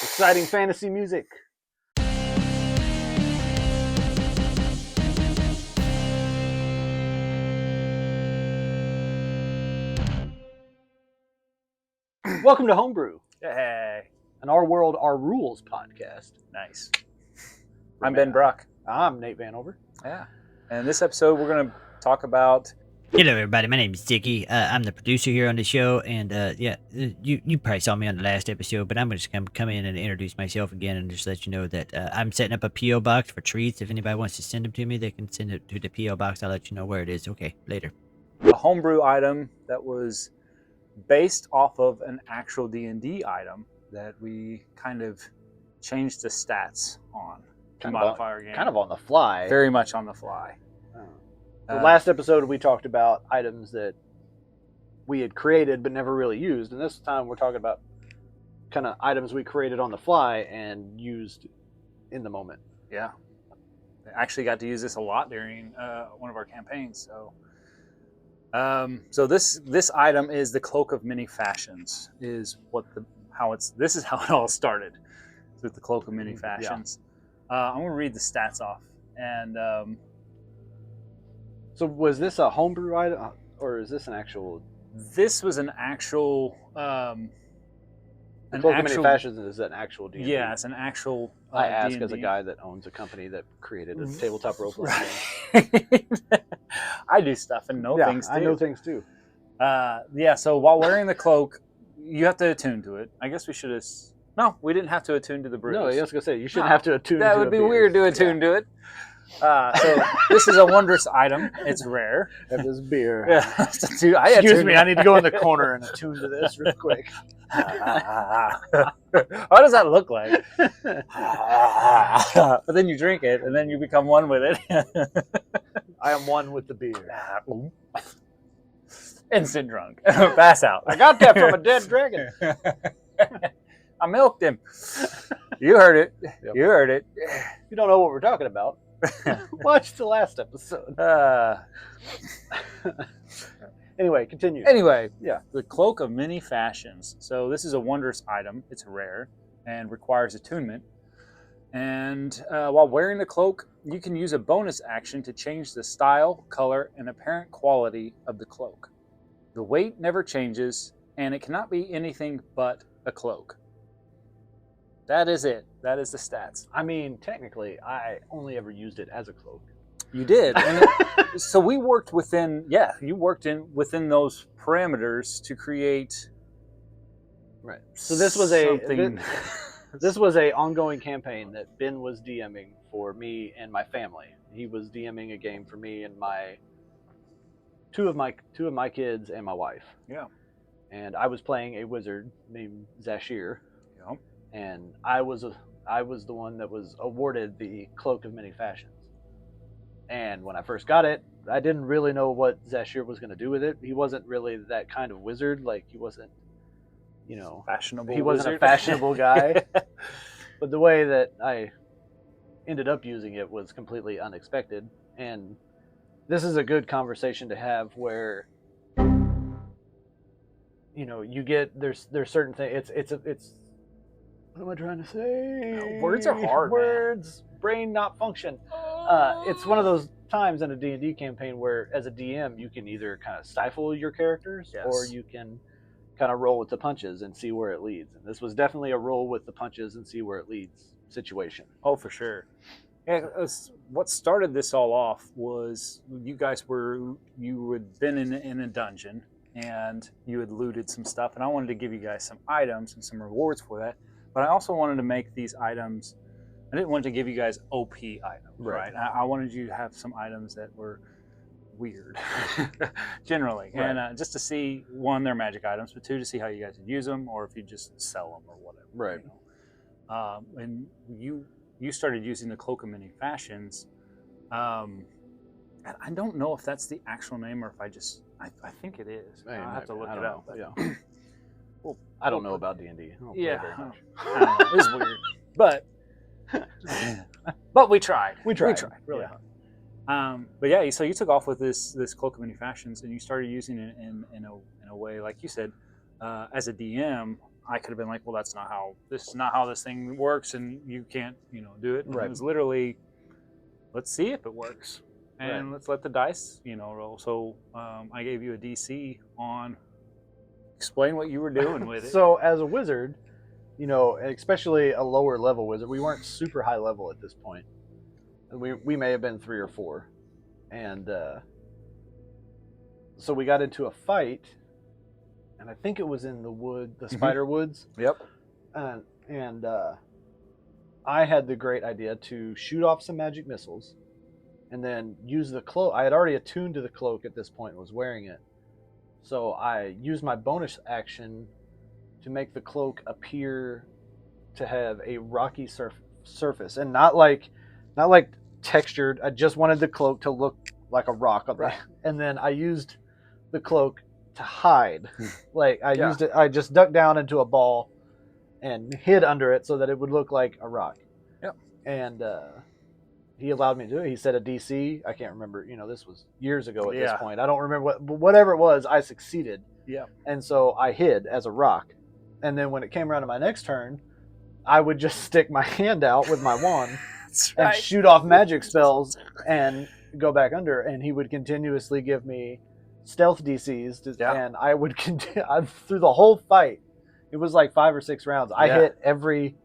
Exciting fantasy music. Welcome to HomeBrew, Hey, an Our World, Our Rules podcast. nice. I'm Ben Brock. I'm Nate Vanover. Yeah. And this episode, we're going to talk about... Hello, everybody. My name is Dickie. I'm the producer here on the show, and you probably saw me on the last episode, but I'm just gonna come in and introduce myself again and just let you know that I'm setting up a PO box for treats. If anybody wants to send them to me, they can send it to the PO box. I'll let you know where it is. Okay, later. a homebrew item that was based off of an actual D&D item that we kind of changed the stats on to modify our game. Kind of on the fly. Very much on the fly. The last episode, we talked about items that we had created but never really used. And this time, we're talking about kind of items we created on the fly and used in the moment. Yeah. I actually got to use this a lot during one of our campaigns. So this item is the Cloak of Many Fashions. This is how it all started, with the Cloak of Many Fashions. Yeah. I'm going to read the stats off. And so was this a homebrew item, or is this an actual? This was an actual. The Cloak of Many Fashions is an actual D&D. Yeah, it's an actual. I ask D&D. as a guy that owns a company that created a tabletop role playing game. I do stuff and know things too. I know things too. So while wearing the cloak, you have to attune to it. I guess we should have. No, we didn't have to attune to the brews. No, I was going to say, you shouldn't have to attune to that would be weird to attune to it. So this is a wondrous item. It's rare. Have this beer. Yeah. Excuse me, I need to go in the corner and attune to this real quick. What does that look like? But then you drink it, and then you become one with it. I am one with the beer. Instant drunk. Pass out. I got that from a dead dragon. I milked him. You heard it. Yep. You heard it. If you don't know what we're talking about, watch the last episode. Anyway, continue. Anyway, yeah, the Cloak of Many Fashions. So this is a wondrous item. It's rare and requires attunement. And while wearing the cloak, you can use a bonus action to change the style, color, and apparent quality of the cloak. The weight never changes, and it cannot be anything but a cloak. That is it. That is the stats. I mean, technically, I only ever used it as a cloak. You did. And so we worked within, within those parameters to create. Right. So this was this was a ongoing campaign that Ben was DMing for me and my family. He was DMing a game for me and two of my kids and my wife. Yeah. And I was playing a wizard named Zashir. Yeah. And I was the one that was awarded the Cloak of Many Fashions. And when I first got it, I didn't really know what Zashir was going to do with it. He wasn't really that kind of wizard. Like, he wasn't, fashionable. He wasn't wizard. a fashionable guy. But the way that I ended up using it was completely unexpected. And this is a good conversation to have where, you get there's certain things. It's what am I trying to say? Words are hard. Words, man. Brain not function. It's one of those times in a D&D campaign where, as a DM, you can either kind of stifle your characters, or you can kind of roll with the punches and see where it leads. And this was definitely a roll with the punches and see where it leads situation. Oh, for sure. Yeah, what started this all off was you had been in a dungeon and you had looted some stuff, and I wanted to give you guys some items and some rewards for that. But I also wanted to make these items. I didn't want to give you guys OP items, right? I wanted you to have some items that were weird, generally, and just to see, one, they're magic items, but two, to see how you guys would use them, or if you just sell them or whatever. Right. And you started using the Cloak of Many Fashions. And I don't know if that's the actual name or if I think it is. I have to look it up. Yeah. Well, I don't know about D&D. Yeah, it's weird, but we tried. We tried really hard. But yeah, so you took off with this Cloak of Many Fashions, and you started using it in a way, like you said, as a DM. I could have been like, well, this is not how this thing works, and you can't, do it. And Right. It was literally, let's see if it works, and Right. let's let the dice, roll. So I gave you a DC on explain what you were doing with it. So as a wizard, especially a lower level wizard, we weren't super high level at this point. We may have been 3 or 4, and so we got into a fight, and I think it was in the spider woods. Yep. And I had the great idea to shoot off some magic missiles, and then use the cloak. I had already attuned to the cloak at this point and was wearing it, so I used my bonus action to make the cloak appear to have a rocky surface, and not like textured. I just wanted the cloak to look like a rock. Right. And then I used the cloak to hide. Used it. I just ducked down into a ball and hid under it so that it would look like a rock. Yep. And he allowed me to do it. He set a DC. I can't remember. This was years ago at this point. I don't remember whatever it was. I succeeded. Yeah. And so I hid as a rock. And then when it came around to my next turn, I would just stick my hand out with my wand and shoot off magic spells and go back under. And he would continuously give me stealth DCs, and I would continue through the whole fight. It was like 5 or 6 rounds. I hit every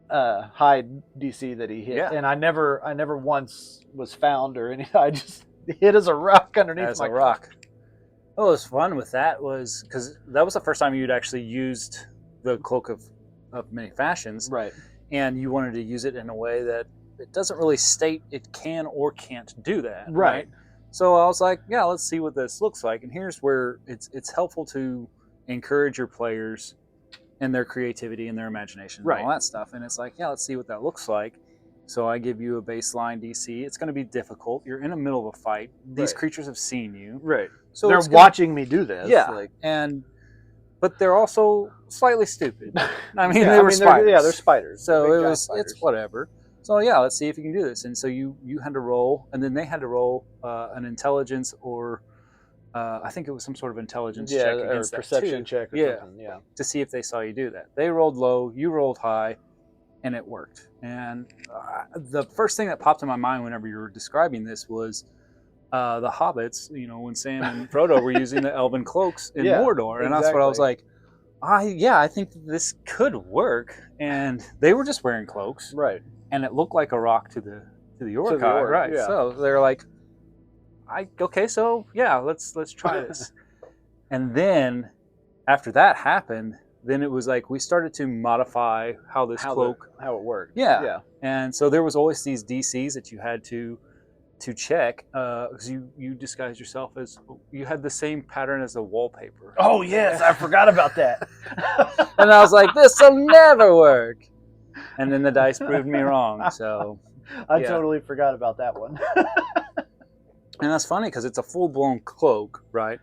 hide DC that he hit, and I never once was found or anything. I just hit as a rock underneath my rock. What was fun with that was because that was the first time you'd actually used the Cloak of Many Fashions, right? And you wanted to use it in a way that it doesn't really state it can or can't do that, right? So I was like, yeah, let's see what this looks like. And here's where it's helpful to encourage your players and their creativity and their imagination and all that stuff. And it's like, yeah, let's see what that looks like. So I give you a baseline DC. It's going to be difficult. You're in the middle of a fight. These creatures have seen you. Right. So they're watching me do this. Yeah. But they're also slightly stupid. I mean, they were spiders. They're spiders. So it's whatever. So yeah, let's see if you can do this. And so you had to roll, and then they had to roll an intelligence or I think it was some sort of intelligence check against or perception check or something. Yeah, to see if they saw you do that. They rolled low, you rolled high, and it worked. And the first thing that popped in my mind whenever you were describing this was the hobbits. When Sam and Frodo were using the elven cloaks in Mordor, and that's what I was like. I think this could work. And they were just wearing cloaks, right? And it looked like a rock to the orc, right? Yeah. So they're like, let's try this. And then after that happened, then it was like we started to modify how it worked. Yeah. And so there was always these DCs that you had to check because you disguised yourself as you had the same pattern as the wallpaper. Oh yes, I forgot about that. And I was like, this will never work. And then the dice proved me wrong. So I totally forgot about that one. And that's funny because it's a full-blown cloak, right?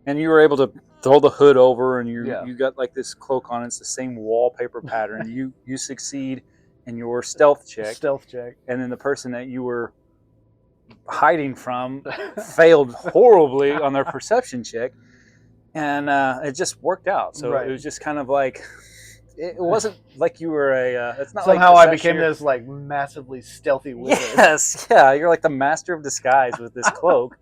And you were able to throw the hood over, and you got like this cloak on. It's the same wallpaper pattern. You succeed in your stealth check. And then the person that you were hiding from failed horribly on their perception check. And it just worked out. So it was just kind of like... It wasn't like you were it's not somehow like I became this like massively stealthy wizard. Yes, yeah, you're like the master of disguise with this cloak.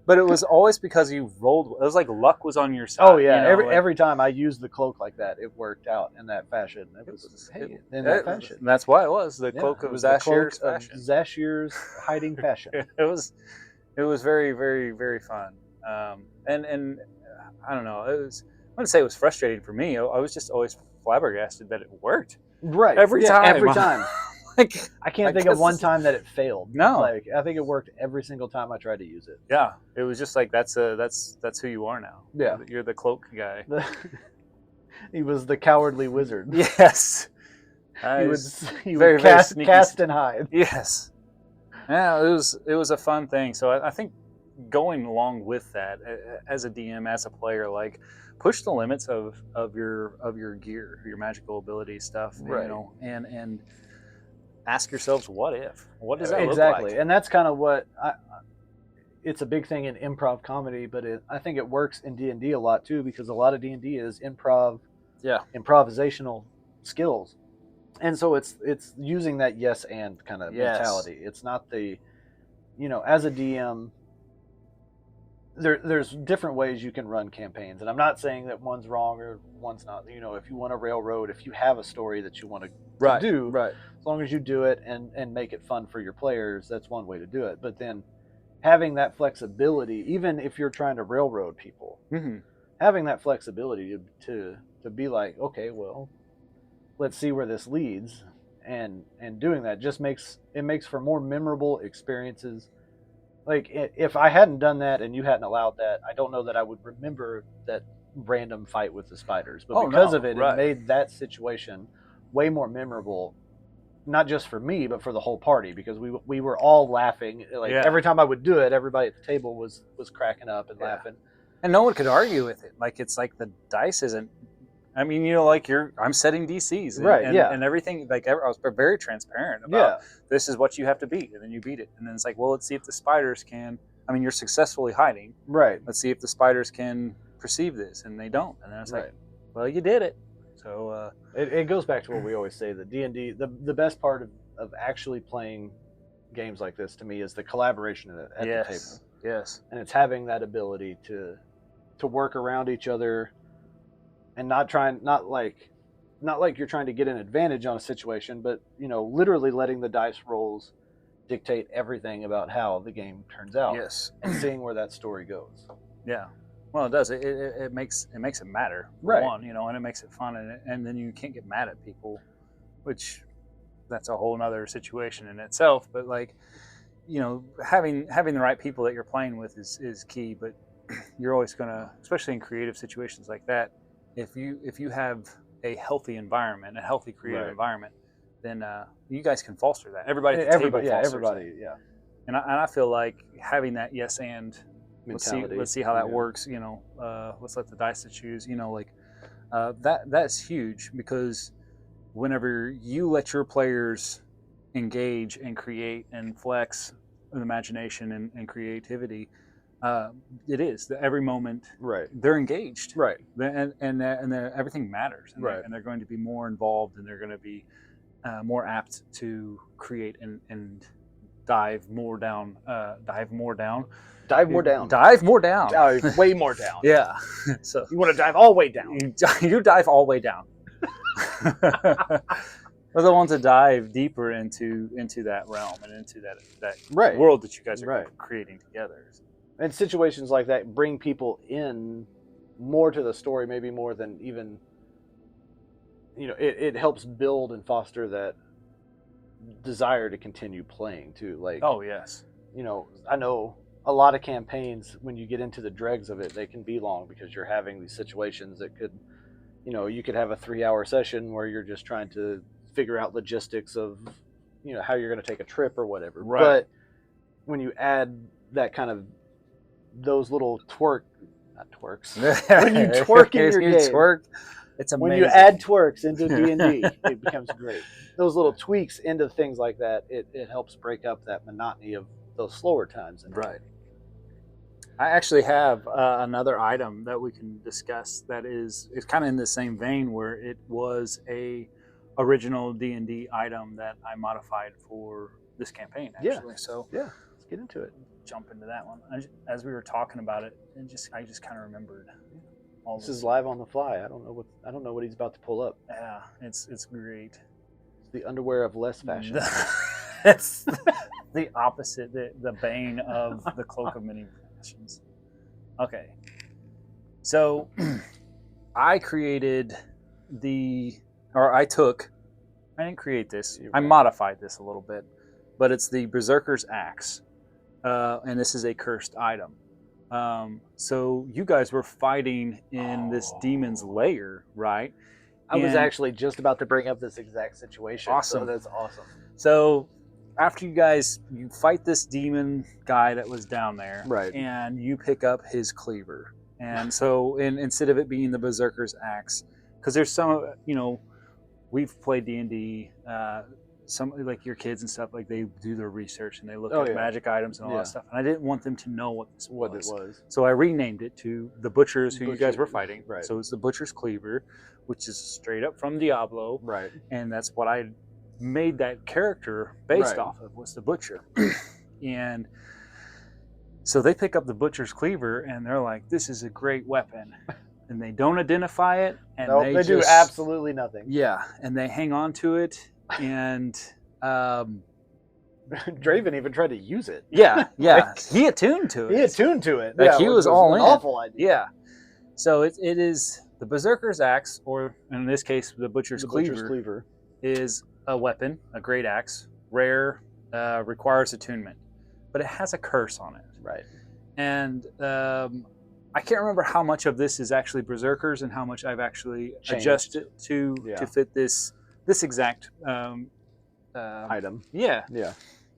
But it was always because you rolled. It was like luck was on your side. Oh yeah, every time I used the cloak like that, it worked out in that fashion. In that fashion. That's why it was the cloak of Zashir's fashion. Zashir's hiding fashion. It was very, very, very fun. And I don't know. I wouldn't say it was frustrating for me. I was just always flabbergasted that it worked. Right. Every time. Like I can't think of one time that it failed. No. Like I think it worked every single time I tried to use it. Yeah. It was just like that's who you are now. Yeah. You're the cloak guy. He was the cowardly wizard. Yes. He would cast and hide. Yes. Yeah, it was a fun thing. So I think going along with that as a DM, as a player, like push the limits of your gear, your magical ability stuff, and ask yourselves, what if? What does that look like? And that's kind of what it's a big thing in improv comedy, but I think it works in D&D a lot too, because a lot of D&D is improv improvisational skills. And so it's using that yes and kind of mentality. It's not the, as a DM, there's different ways you can run campaigns, and I'm not saying that one's wrong or one's not. If you want to railroad, if you have a story that you want to do, as long as you do it and make it fun for your players, that's one way to do it. But then having that flexibility, even if you're trying to railroad people, having that flexibility to be like, okay, well, let's see where this leads, and doing that just makes for more memorable experiences. Like, if I hadn't done that and you hadn't allowed that, I don't know that I would remember that random fight with the spiders. But because of it, it made that situation way more memorable, not just for me, but for the whole party, because we were all laughing. Like, every time I would do it, everybody at the table was cracking up and laughing. And no one could argue with it. Like, it's like the dice isn't... I mean, like I'm setting DCs, and everything. Like, I was very transparent about this is what you have to beat, and then you beat it, and then it's like, well, let's see if the spiders can. I mean, you're successfully hiding, right? Let's see if the spiders can perceive this, and they don't, and then it's like, well, you did it. So it goes back to what we always say: the D&D, the best part of actually playing games like this to me is the collaboration at the table. Yes, and it's having that ability to work around each other. And not like you're trying to get an advantage on a situation, but literally letting the dice rolls dictate everything about how the game turns out. Yes, and seeing where that story goes. Yeah, well, it does. It makes it matter. Right. One, and it makes it fun, and then you can't get mad at people, which that's a whole nother situation in itself. But like, having the right people that you're playing with is key. But you're always gonna, especially in creative situations like that. If you have a healthy environment, a healthy creative environment, then you guys can foster that. Everybody at the table fosters that. And I feel like having that yes and mentality. Let's see how that works. Let's let the dice to choose. That's huge, because whenever you let your players engage and create and flex an imagination and creativity. It is every moment. Right. They're engaged. Right. And everything matters. And and they're going to be more involved, and they're going to be more apt to create and dive more down. Dive more down. Way more down. Yeah. So you want to dive all the way down. You dive all the way down. We're the ones to dive deeper into that realm and into that world that you guys are creating together. And situations like that bring people in more to the story, maybe more than even, it helps build and foster that desire to continue playing too. Like, oh yes, I know a lot of campaigns, when you get into the dregs of it, they can be long, because you're having these situations that could, you could have a 3-hour session where you're just trying to figure out logistics of, how you're going to take a trip or whatever. Right. But when you add that kind of, those little twerks, when you twerk in your game, it's amazing. When you add twerks into D&D, it becomes great. Those little tweaks into things like that, it helps break up that monotony of those slower times. Right. I actually have another item that we can discuss that is kind of in the same vein, where it was a original D&D item that I modified for this campaign, actually. So let's get into it. Jump into that one. As we were talking about it, I just kind of remembered all this. This is live on the fly. I don't know what he's about to pull up. Yeah, it's great. It's the underwear of less fashion. It's the opposite, the bane of the cloak of many fashions. Okay, so I didn't create this. I modified this a little bit, but it's the Berserker's Axe. And this is a cursed item. So you guys were fighting in this demon's lair, right? I was actually just about to bring up this exact situation. Awesome. So that's awesome. So after you fight this demon guy that was down there, right? And you pick up his cleaver. And so instead of it being the Berserker's Axe, because there's some, we've played D&D, some like your kids and stuff, like they do their research and they look Oh, at yeah. magic items and all Yeah. that stuff. And I didn't want them to know what this What was. it was. So I renamed it to the Butchers, who you guys were fighting. Right. So it's the Butcher's Cleaver, which is straight up from Diablo. Right. And that's what I made that character based Right. off of, was the Butcher. And so they pick up the Butcher's Cleaver and they're like, this is a great weapon. And they don't identify it. And Nope, they do absolutely nothing. Yeah. And they hang on to it. And Draven even tried to use it. yeah. He attuned to it. He attuned to it. Like, he was all in. An awful idea. Yeah. So it is the Berserker's Axe, or in this case, the Butcher's Cleaver. Butcher's Cleaver Is a weapon, a great axe, rare, requires attunement, but it has a curse on it. Right. And I can't remember how much of this is actually Berserkers and how much I've actually Changed. adjusted to fit this exact item. Yeah. Yeah.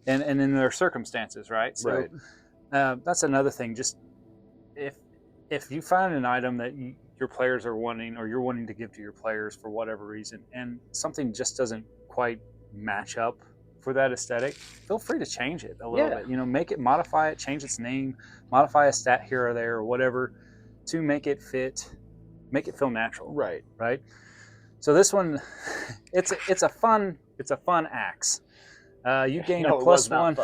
And in their circumstances, right? So Right. that's another thing. Just if you find an item that your players are wanting, or you're wanting to give to your players for whatever reason, and something just doesn't quite match up for that aesthetic, feel free to change it a little bit. You know, make it, modify it, change its name, modify a stat here or there or whatever to make it fit, make it feel natural. Right. Right. So this one, it's a fun axe. You gain a plus one.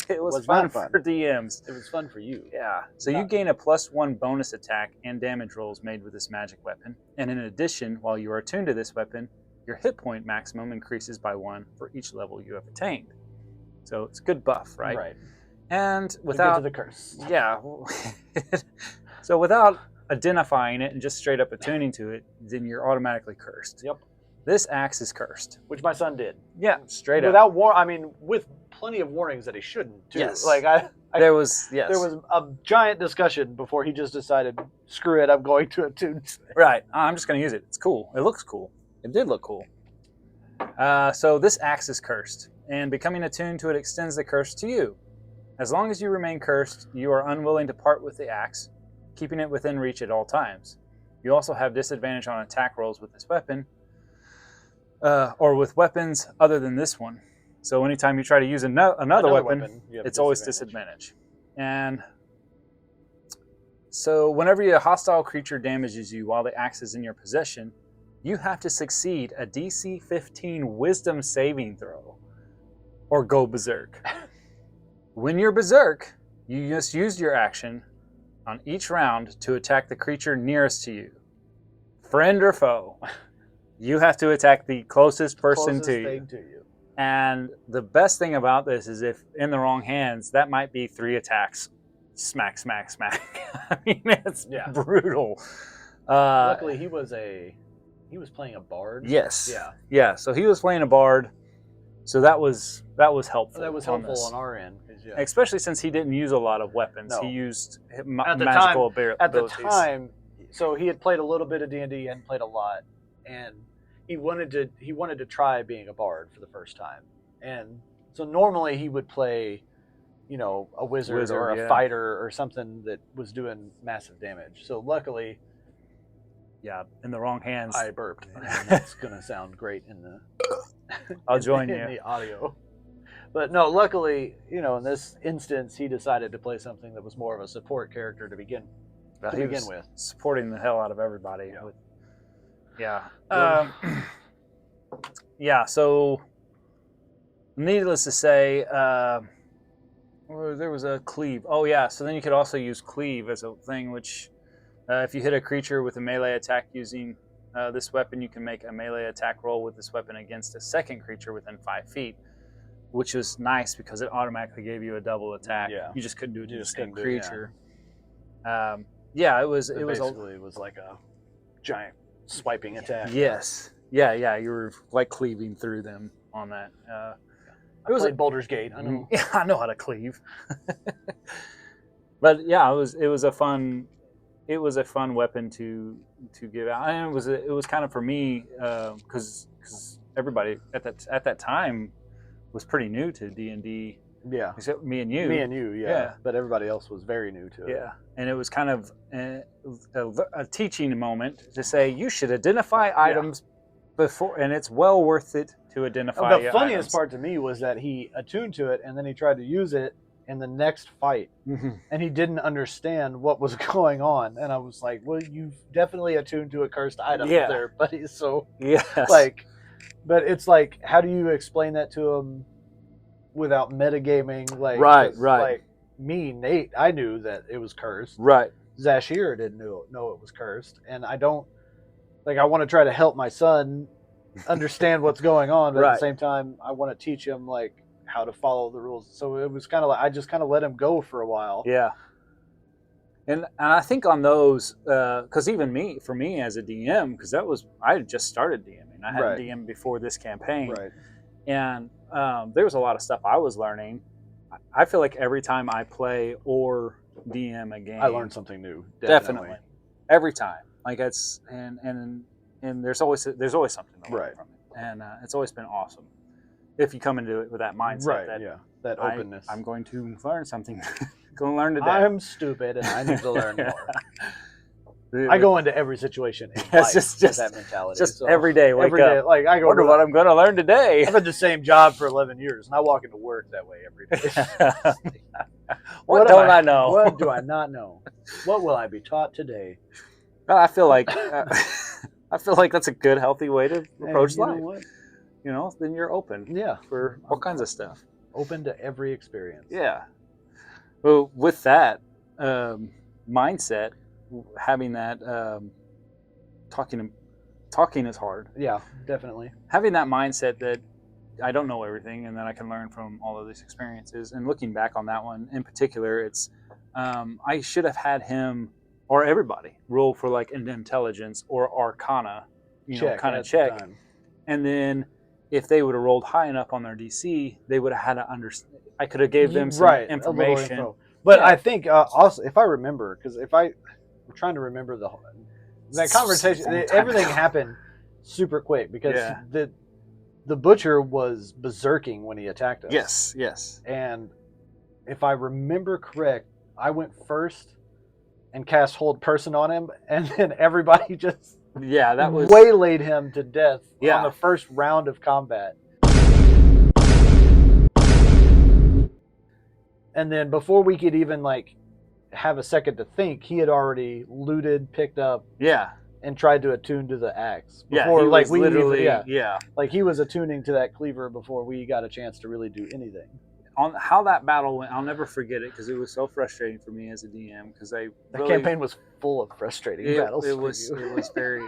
It was fun for DMs. It was fun for you. Yeah. So you gain a +1 bonus attack and damage rolls made with this magic weapon. And in addition, while you are attuned to this weapon, your hit point maximum increases by 1 for each level you have attained. So it's a good buff, right? Right. And without to the curse. Yeah. So without identifying it and just straight up attuning to it, then you're automatically cursed. Yep. This axe is cursed. Which my son did. Yeah, straight up. Without with plenty of warnings that he shouldn't, too. Yes. Like there was a giant discussion before he just decided, screw it, I'm going to attune. Right. I'm just going to use it. It's cool. It looks cool. It did look cool. So this axe is cursed, and becoming attuned to it extends the curse to you. As long as you remain cursed, you are unwilling to part with the axe, keeping it within reach at all times. You also have disadvantage on attack rolls with this weapon, or with weapons other than this one. So anytime you try to use another weapon it's always disadvantage. And so whenever a hostile creature damages you while the axe is in your possession, you have to succeed a DC 15 Wisdom saving throw, or go berserk. When you're berserk, you just use your action on each round to attack the creature nearest to you, friend or foe. You have to attack the closest person to you. And the best thing about this is, if in the wrong hands, that might be 3 attacks. Smack, smack, smack. I mean, it's brutal. Luckily, he was playing a bard. Yes. Yeah. Yeah. So he was playing a bard. So that was helpful. That was helpful on our end, especially since he didn't use a lot of weapons. No. He used magical abilities. At the time, so he had played a little bit of D&D and played a lot, and he wanted to try being a bard for the first time. And so normally he would play, a wizard or a fighter or something that was doing massive damage. So luckily, in the wrong hands. I burped. That's going to sound great in the I'll join you in the audio. But no, luckily, in this instance, he decided to play something that was more of a support character to begin with. Supporting the hell out of everybody. So needless to say, there was a cleave. Oh yeah, so then you could also use cleave as a thing, which if you hit a creature with a melee attack using this weapon, you can make a melee attack roll with this weapon against a second creature within 5 feet, which was nice because it automatically gave you a double attack. Yeah. You just couldn't do it to the same couldn't creature. It was like a giant swiping attack. Yes. Yeah. You were like cleaving through them on that. It was like Baldur's Gate. I know. Yeah, I know how to cleave. But yeah, it was a fun weapon to give out, and it was kind of for me because everybody at that time was pretty new to D&D. Yeah, except me and you. Yeah. But everybody else was very new to it. Yeah, and it was kind of a teaching moment to say you should identify items before, and it's well worth it to identify. The funniest items. part to me was that he attuned to it, and then he tried to use it in the next fight, and he didn't understand what was going on. And I was like, "Well, you've definitely attuned to a cursed item there, buddy." So, like, but it's like, how do you explain that to him without metagaming? Like, right. Like me, Nate, I knew that it was cursed. Right. Zashir didn't know it was cursed, and I don't like. I want to try to help my son understand what's going on, but at the same time, I want to teach him like how to follow the rules. So it was kind of like I just kind of let him go for a while. Yeah. And I think on those, because even for me as a DM, because I had just started DMing. I hadn't DM'd before this campaign, and there was a lot of stuff I was learning. I feel like every time I play or DM a game, I learned something new. Definitely. Every time, like it's and there's always something to learn from it, and it's always been awesome. If you come into it with that mindset, that openness. I'm going to learn something. Going to learn today. I'm stupid and I need to learn more. I go into every situation in life just with that mentality. Just so every day, wake up. Like I wonder what I'm going to learn today. I've had the same job for 11 years, and I walk into work that way every day. What don't I know? What do I not know? What will I be taught today? I feel like that's a good, healthy way to approach life. Then you're open. For all kinds of stuff. Open to every experience. Yeah. Well, with that mindset, having that talking is hard. Yeah, definitely. Having that mindset that I don't know everything and that I can learn from all of these experiences. And looking back on that one in particular, it's I should have had him or everybody roll for like an intelligence or arcana, kind of check. And then if they would have rolled high enough on their DC, they would have had to understand. I could have gave them some information. But I think also, if I remember, because I'm trying to remember that conversation, everything happened super quick because the butcher was berserking when he attacked us. Yes. And if I remember correct, I went first and cast Hold Person on him, and then everybody just waylaid him to death on the first round of combat. And then before we could even like have a second to think, he had already looted, picked up, and tried to attune to the axe. Before, like we literally, like he was attuning to that cleaver before we got a chance to really do anything. On how that battle went, I'll never forget it because it was so frustrating for me as a DM because the campaign was full of frustrating battles. It was very.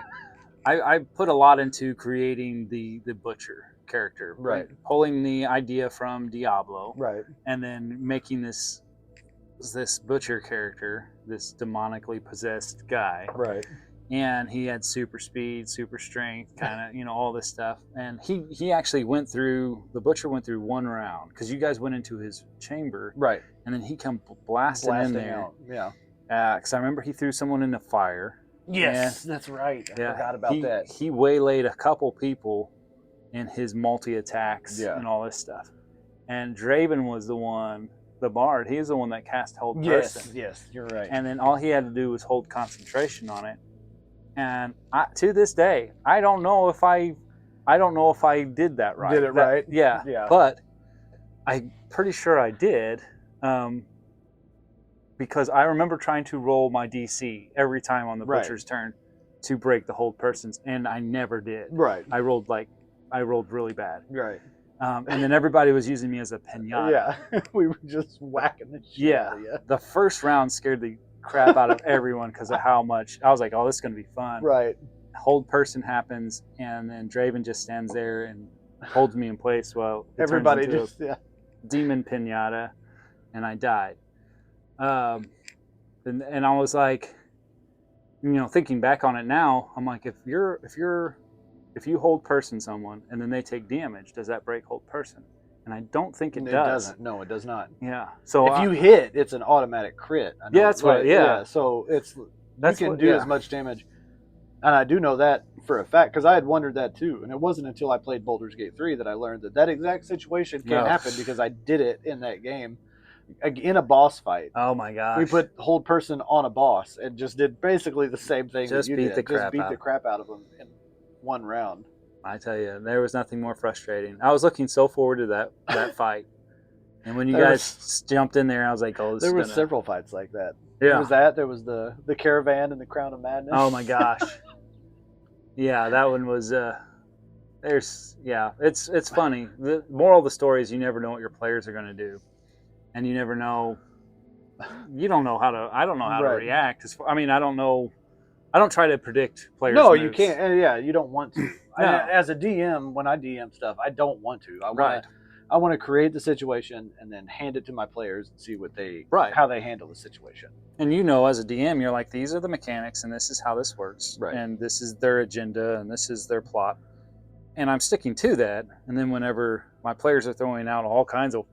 I put a lot into creating the butcher character, pulling the idea from Diablo, and then making this butcher character, this demonically possessed guy, and he had super speed, super strength, kind of all this stuff, and he actually the butcher went through one round because you guys went into his chamber, and then he come blasting in there, because I remember he threw someone in the fire. Yes, that's right. I forgot about that. He waylaid a couple people in his multi-attacks and all this stuff. And Draven was the bard, he's the one that cast Hold Person. Yes, you're right. And then all he had to do was hold concentration on it. And to this day, I don't know if I did that right. Did it right? Yeah. But I'm pretty sure I did. Because I remember trying to roll my DC every time on the butcher's turn to break the Hold Persons, and I never did. I rolled really bad. And then everybody was using me as a pinata. We were just whacking the shit out of you. The first round scared the crap out of everyone because of how much I was like, "Oh, this is gonna be fun." Hold Person happens, and then Draven just stands there and holds me in place while everybody just demon pinata, and I died. And I was like, thinking back on it now, I'm like, if you Hold Person someone and then they take damage, does that break Hold Person? And I don't think it does. It doesn't. No, it does not. Yeah. So if you hit, it's an automatic crit. That's right. Yeah. So you can do as much damage. And I do know that for a fact because I had wondered that too. And it wasn't until I played Baldur's Gate 3 that I learned that exact situation can happen because I did it in that game. In a boss fight. Oh my gosh. We put Hold Person on a boss and just did basically the same thing just that you beat did. The crap the crap out of them in one round. I tell you, there was nothing more frustrating. I was looking so forward to that fight, and when you guys jumped in there, I was like, "Oh, there were several fights like that." Yeah, there was that. There was the caravan and the Crown of Madness. Oh my gosh, yeah, that one was. It's funny. The moral of the story is you never know what your players are going to do, and you never know. You don't know how to. I don't know how to react. I mean, I don't know. I don't try to predict players. No, moves. you can't. Yeah, you don't want to. No. As a DM, when I DM stuff, I don't want to. I want to create the situation and then hand it to my players and see what how they handle the situation. And as a DM, you're like, these are the mechanics, and this is how this works, and this is their agenda, and this is their plot, and I'm sticking to that. And then whenever my players are throwing out all kinds of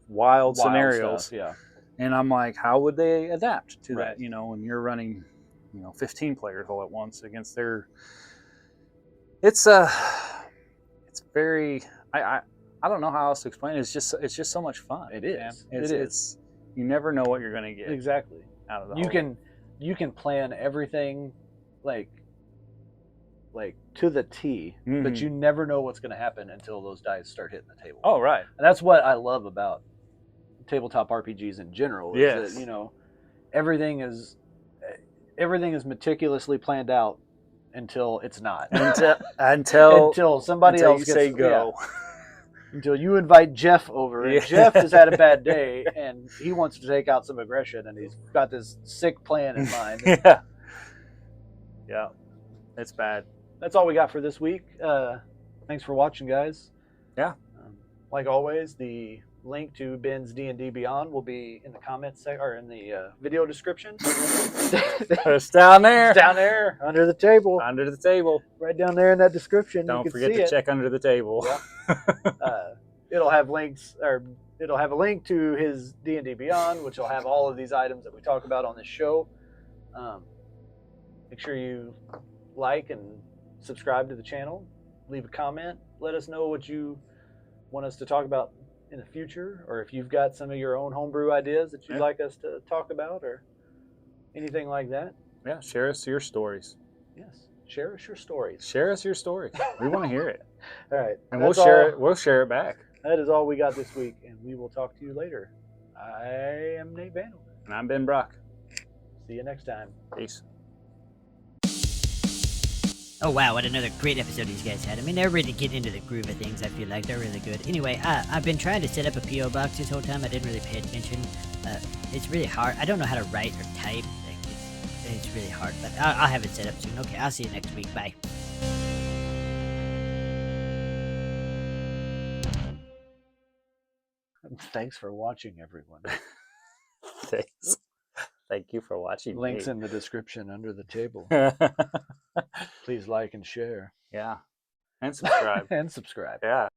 wild scenarios, stuff, and I'm like, how would they adapt to that? When you're running 15 players all at once against their, it's very, I don't know how else to explain it. It's just so much fun. It is. Man. It's you never know what you're going to get. Exactly. Out of the you can plan everything like to the T, but you never know what's going to happen until those dice start hitting the table. Oh, right. And that's what I love about tabletop RPGs in general. Is that, everything is meticulously planned out until it's not. Until somebody else you say go. Yeah, until you invite Jeff over, and Jeff has had a bad day, and he wants to take out some aggression, and he's got this sick plan in mind. Yeah, it's bad. That's all we got for this week. Thanks for watching, guys. Yeah. Like always, the link to Ben's D&D Beyond will be in the comments or in the video description. It's down there. It's down there under the table. Under the table. Right down there in that description. Don't forget to check under the table. Yeah. It'll have links, or it'll have a link to his D&D Beyond, which will have all of these items that we talk about on this show. Make sure you like and subscribe to the channel. Leave a comment. Let us know what you want us to talk about in the future, or if you've got some of your own homebrew ideas that you'd like us to talk about, or anything like that. Yeah, share us your stories. Yes, share us your stories. Share us your stories. We want to hear it. All right, and we'll share it. We'll share it back. That is all we got this week, and we will talk to you later. I am Nate Vandal. And I'm Ben Brock. See you next time. Peace. Oh wow, what another great episode these guys had. I mean, they're really getting into the groove of things, I feel like. They're really good. Anyway, I've been trying to set up a P.O. box this whole time. I didn't really pay attention. It's really hard. I don't know how to write or type. It's really hard, but I'll have it set up soon. Okay, I'll see you next week. Bye. Thanks for watching, everyone. Thanks. Thank you for watching. Links in the description under the table. Please like and share. Yeah. And subscribe. And subscribe. Yeah.